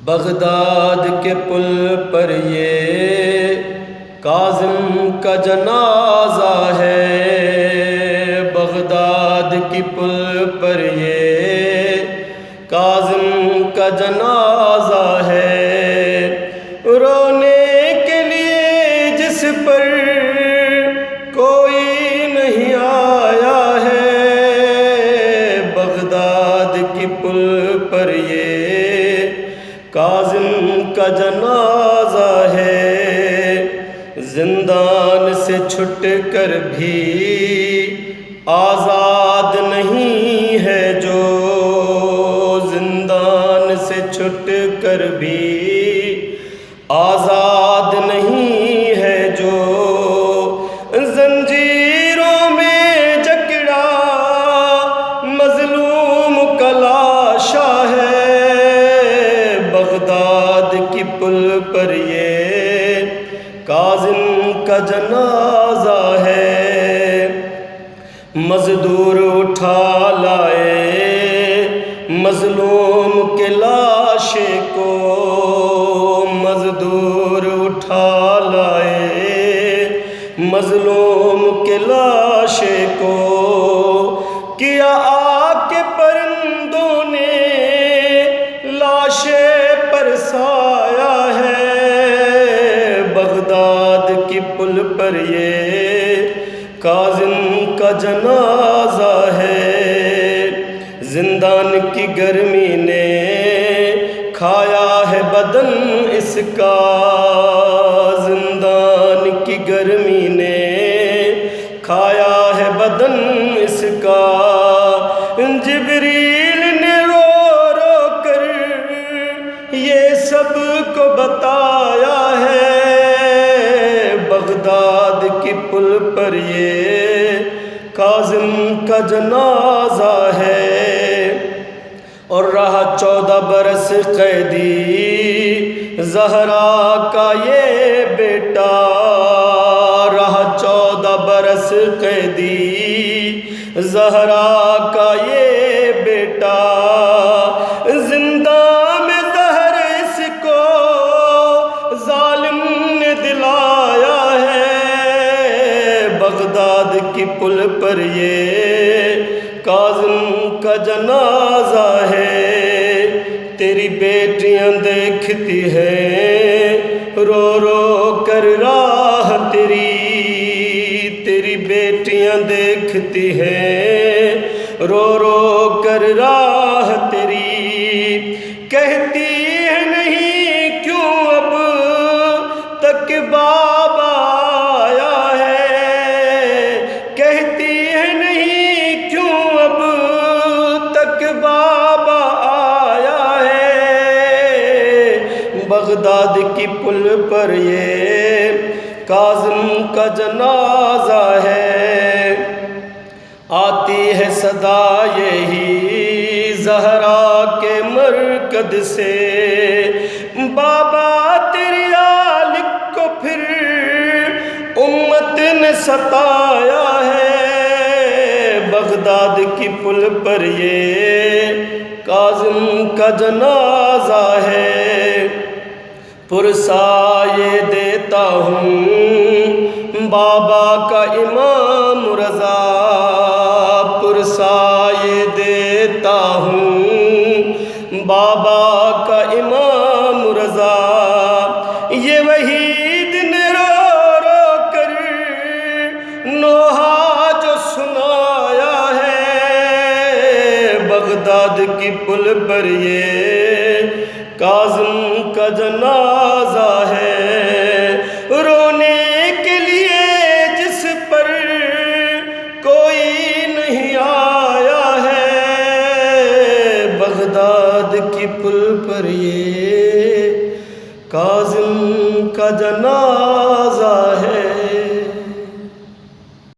Baghdad کے پل پر یہ کاظم کا جنازہ ہے، بغداد کی پل پر یہ کاظم کا جنازہ ہے، رونے کے لیے جس پر کوئی نہیں آیا ہے، بغداد کی پل پر یہ کاظم کا جنازہ ہے، زندان سے چھٹ کر بھی آزاد نہیں ہے جو، زندان سے چھٹ کر بھی آزاد نہیں ہے جو، زنجیروں میں جکڑا مظلوم کا لاشا ہے، بغداد کی پل پر یہ کاظم کا جنازہ ہے، مزدور اٹھا لائے مظلوم کے لاشے کو، مزدور اٹھا لائے مظلوم کے لاشے کو، کیا آگ کے پرندوں نے لاشے پر سایہ ہے، بغداد کی پل پر یہ کاظم کا جنازہ ہے، زندان کی گرمی نے کھایا ہے بدن اس کا، زندان کی گرمی نے کھایا ہے بدن اس کا، جبریل نے رو رو کر یہ سب کو بتایا ہے، بغداد کی پل پر یہ کاظم کا جنازہ ہے، اور رہا 14 برس قیدی زہرا کا یہ بیٹا، رہا 14 برس قیدی زہرا کا یہ بیٹا، زندہ میں زہر اس کو ظالم نے دلایا ہے، بغداد کی پل پر یہ کاظم کا جنازہ ہے، تیری بیٹیاں دیکھتی ہیں رو رو کر راہ تیری، تیری بیٹیاں دیکھتی ہیں رو رو کر راہ تیری، کہتی ہے نہیں کیوں اب تک بابا آیا ہے، کہتی ہے نہیں کیوں اب تک بابا آیا ہے، بغداد کی پل پر یہ کاظم کا جنازہ ہے، آتی ہے صدا یہی زہرا کے مرکد سے، بابا تیری آل کو پھر امت نے ستایا ہے، بغداد کی پل پر یہ کاظم کا جنازہ ہے، پرسایے دیتا ہوں بابا کا امام رضا، پرسایے دیتا ہوں بابا کا امام رضا، یہ وہی دن رو رو کر نوحہ جو سنایا ہے، بغداد کی پل پر یہ کاظم کا جنازہ ہے، رونے کے لیے جس پر کوئی نہیں آیا ہے، بغداد کی پل پر یہ کاظم کا جنازہ ہے۔